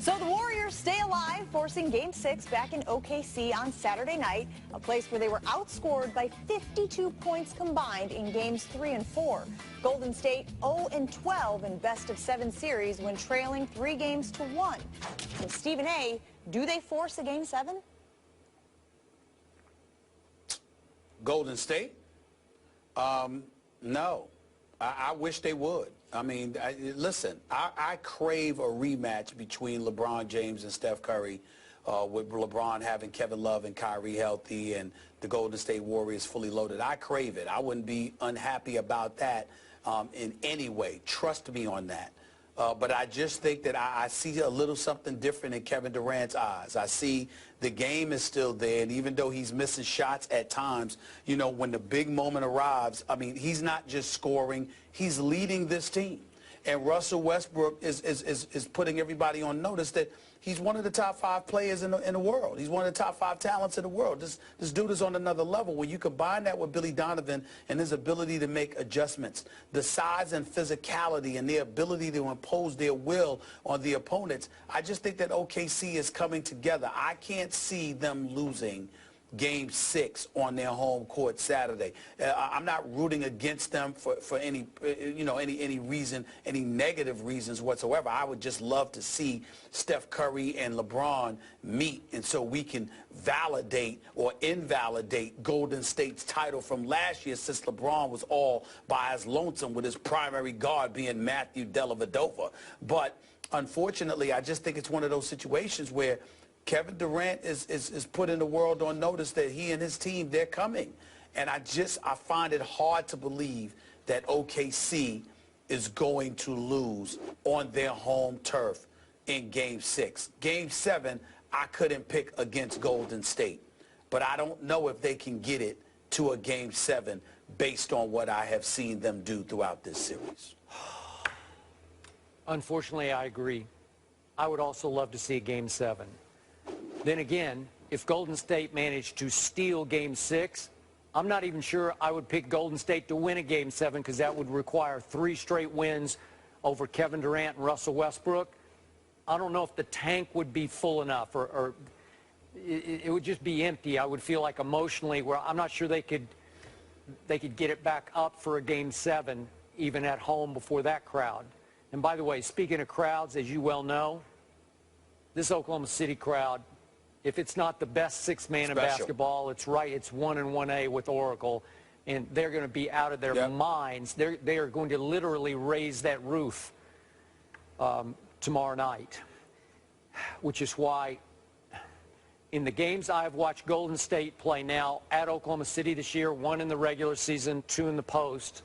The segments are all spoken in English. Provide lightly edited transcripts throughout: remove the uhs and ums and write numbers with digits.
So the Warriors stay alive, forcing Game 6 back in OKC on Saturday night, a place where they were outscored by 52 points combined in Games 3 and 4. Golden State 0-12 in best-of-7 series when trailing 3-1. And Stephen A., do they force a Game 7? Golden State? No. I wish they would. I mean, listen, I crave a rematch between LeBron James and Steph Curry, with LeBron having Kevin Love and Kyrie healthy and the Golden State Warriors fully loaded. I crave it. I wouldn't be unhappy about that in any way. Trust me on that. But I just think that I see a little something different in Kevin Durant's eyes. I see the game is still there, and even though he's missing shots at times, you know, when the big moment arrives, I mean, he's not just scoring, he's leading this team. And Russell Westbrook is putting everybody on notice that he's one of the top 5 players in the world. He's one of the top 5 talents in the world. This dude is on another level. When you combine that with Billy Donovan and his ability to make adjustments, the size and physicality and their ability to impose their will on the opponents, I just think that OKC is coming together. I can't see them losing Game 6 on their home court Saturday. I'm not rooting against them for any, any reason, any negative reasons whatsoever. I would just love to see Steph Curry and LeBron meet, and so we can validate or invalidate Golden State's title from last year, since LeBron was all by his lonesome with his primary guard being Matthew Dellavedova. But unfortunately, I just think it's one of those situations where Kevin Durant is putting the world on notice that he and his team, they're coming. And I find it hard to believe that OKC is going to lose on their home turf in Game 6. Game 7, I couldn't pick against Golden State. But I don't know if they can get it to a Game 7 based on what I have seen them do throughout this series. Unfortunately, I agree. I would also love to see a Game 7. Then again, if Golden State managed to steal Game 6, I'm not even sure I would pick Golden State to win a Game 7, because that would require 3 straight wins over Kevin Durant and Russell Westbrook. I don't know if the tank would be full enough, or it would just be empty. I would feel like emotionally, where I'm not sure they could get it back up for a Game 7, even at home before that crowd. And by the way, speaking of crowds, as you well know, this Oklahoma City crowd, if it's not the best 6th man in basketball, it's right. It's 1 and 1A with Oracle, and they're going to be out of their minds. They are going to literally raise that roof tomorrow night, which is why in the games I've watched Golden State play now at Oklahoma City this year, 1 in the regular season, 2 in the post,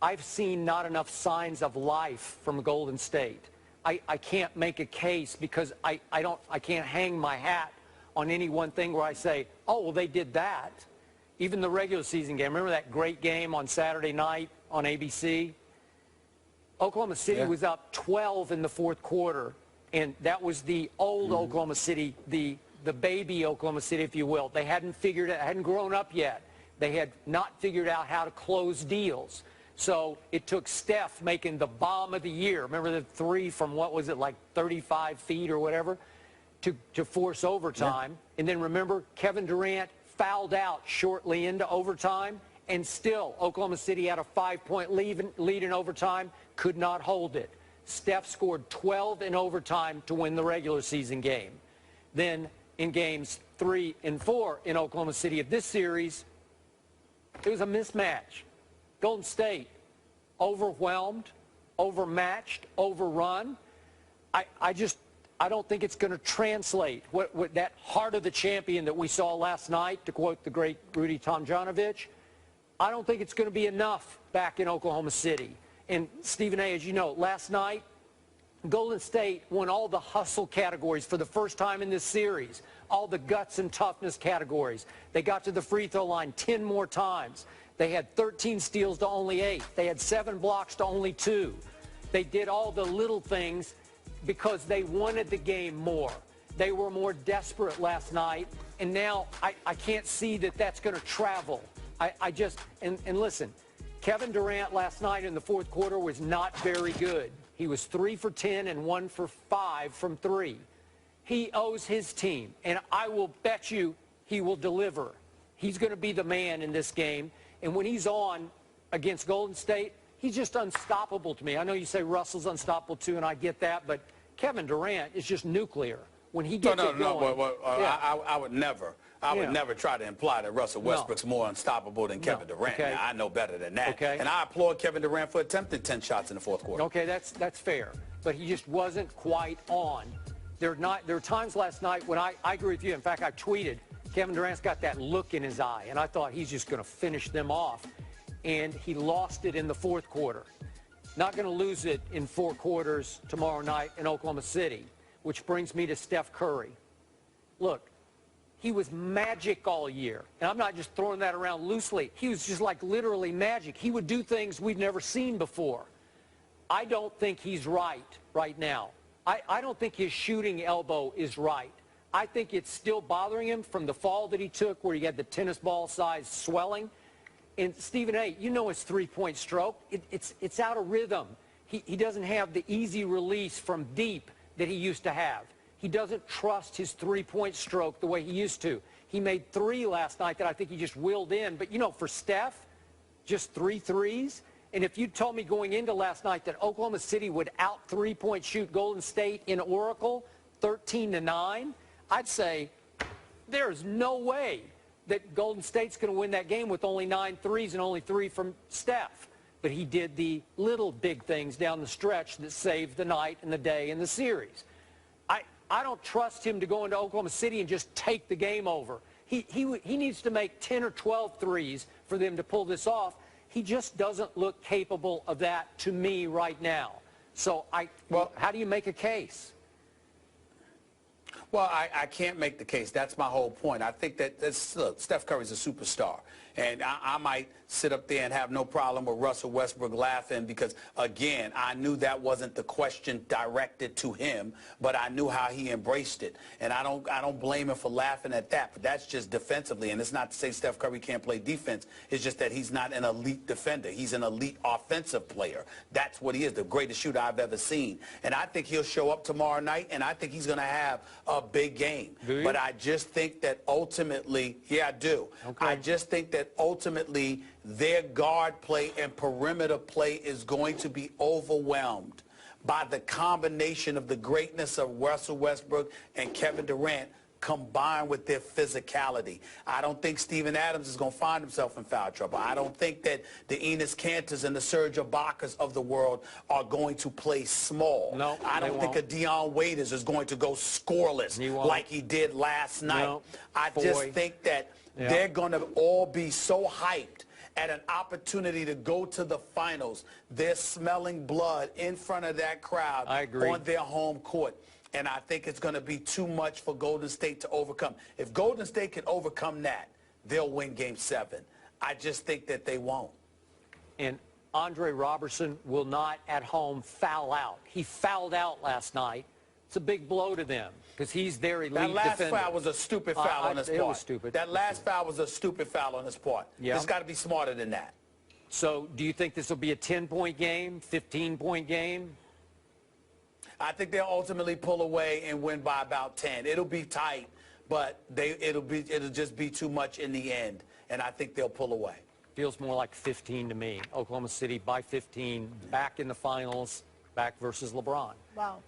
I've seen not enough signs of life from Golden State. I can't make a case, because I can't hang my hat on any one thing where I say, oh, well, they did that. Even the regular season game. Remember that great game on Saturday night on ABC? Oklahoma City was up 12 in the 4th quarter, and that was the old Oklahoma City, the baby Oklahoma City, if you will. They hadn't figured it, hadn't grown up yet. They had not figured out how to close deals. So it took Steph making the bomb of the year. Remember the 3 from, what was it, like 35 feet or whatever, to force overtime. And then remember, Kevin Durant fouled out shortly into overtime, and still Oklahoma City had a 5-point lead in overtime, could not hold it. Steph scored 12 in overtime to win the regular season game. Then in Games 3 and 4 in Oklahoma City of this series, it was a mismatch. Golden State overwhelmed, overmatched, overrun. I don't think it's going to translate. What that heart of the champion that we saw last night, to quote the great Rudy Tomjanovich, I don't think it's going to be enough back in Oklahoma City. And Stephen A., as you know, last night, Golden State won all the hustle categories for the first time in this series, all the guts and toughness categories. They got to the free throw line 10 more times. They had 13 steals to only 8. They had 7 blocks to only 2. They did all the little things because they wanted the game more. They were more desperate last night, and now I can't see that that's going to travel. And listen, Kevin Durant last night in the 4th quarter was not very good. He was 3 for 10 and 1 for 5 from 3. He owes his team, and I will bet you he will deliver. He's going to be the man in this game, and when he's on against Golden State, he's just unstoppable to me. I know you say Russell's unstoppable too, and I get that, but Kevin Durant is just nuclear. When he gets it going, I would never. I would never try to imply that Russell Westbrook's more unstoppable than Kevin Durant. Okay. Now, I know better than that. Okay. And I applaud Kevin Durant for attempting 10 shots in the fourth quarter. Okay, that's fair. But he just wasn't quite on. There were times last night when I agree with you. In fact, I tweeted, Kevin Durant's got that look in his eye, and I thought he's just going to finish them off. And he lost it in the fourth quarter. Not going to lose it in 4 quarters tomorrow night in Oklahoma City, which brings me to Steph Curry. Look, he was magic all year. And I'm not just throwing that around loosely. He was just like literally magic. He would do things we've never seen before. I don't think he's right now. I don't think his shooting elbow is right. I think it's still bothering him from the fall that he took where he had the tennis ball size swelling. And Stephen A., you know his three-point stroke. It's out of rhythm. He doesn't have the easy release from deep that he used to have. He doesn't trust his three-point stroke the way he used to. He made 3 last night that I think he just willed in. But, you know, for Steph, just 3 threes. And if you told me going into last night that Oklahoma City would out three-point shoot Golden State in Oracle 13-9, I'd say there's no way that Golden State's going to win that game with only 9 threes and only 3 from Steph. But he did the little big things down the stretch that saved the night and the day and the series. I don't trust him to go into Oklahoma City and just take the game over. He needs to make 10 or 12 threes for them to pull this off. He just doesn't look capable of that to me right now. So how do you make a case? Well, I can't make the case. That's my whole point. I think that look, Steph Curry's a superstar. And I might sit up there and have no problem with Russell Westbrook laughing because, again, I knew that wasn't the question directed to him, but I knew how he embraced it. And I don't blame him for laughing at that, but that's just defensively. And it's not to say Steph Curry can't play defense. It's just that he's not an elite defender. He's an elite offensive player. That's what he is, the greatest shooter I've ever seen. And I think he'll show up tomorrow night, and I think he's going to have a big game. Do you? But I just think that ultimately, yeah, I do. Okay. I just think that ultimately their guard play and perimeter play is going to be overwhelmed by the combination of the greatness of Russell Westbrook and Kevin Durant combined with their physicality. I don't think Steven Adams is going to find himself in foul trouble. I don't think that the Enes Kantors and the Serge Ibaka's of the world are going to play small. No, I don't think a Dion Waiters is going to go scoreless like he did last night. No. I just think that they're going to all be so hyped at an opportunity to go to the finals. They're smelling blood in front of that crowd on their home court. And I think it's going to be too much for Golden State to overcome. If Golden State can overcome that, they'll win Game 7. I just think that they won't. And Andre Robertson will not at home foul out. He fouled out last night. It's a big blow to them because he's their elite defender. That last foul was a stupid foul on his part. It was stupid. That last foul was a stupid foul on his part. It's got to be smarter than that. So do you think this will be a 10-point game, 15-point game? I think they'll ultimately pull away and win by about 10. It'll be tight, but it'll just be too much in the end, and I think they'll pull away. Feels more like 15 to me. Oklahoma City by 15, back in the finals, back versus LeBron. Wow.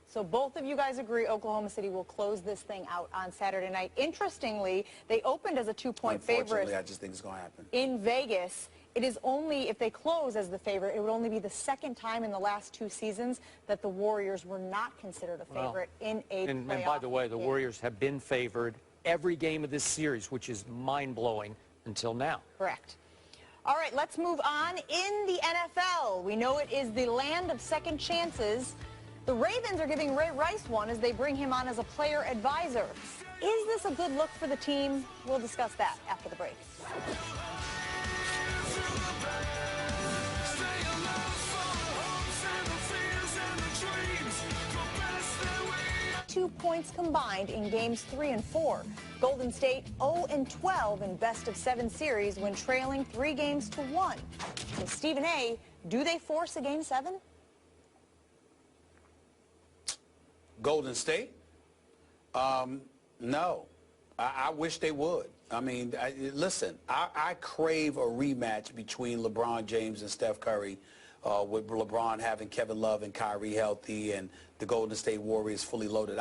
So both of you guys agree Oklahoma City will close this thing out on Saturday night. Interestingly, they opened as a 2-point favorite. Unfortunately, I just think it's going to happen. In Vegas. It is only, if they close as the favorite, it would only be the second time in the last 2 seasons that the Warriors were not considered a favorite in a playoff And by the way, the Warriors have been favored every game of this series, which is mind-blowing until now. Correct. All right, let's move on. In the NFL, we know it is the land of second chances. The Ravens are giving Ray Rice one as they bring him on as a player advisor. Is this a good look for the team? We'll discuss that after the break. 2 points combined in games 3 and 4. Golden State 0-12 in best-of-7 series when trailing 3 games to 1. So Stephen A., do they force a Game 7? Golden State? No. I wish they would. I mean, listen, I crave a rematch between LeBron James and Steph Curry, with LeBron having Kevin Love and Kyrie healthy and the Golden State Warriors fully loaded.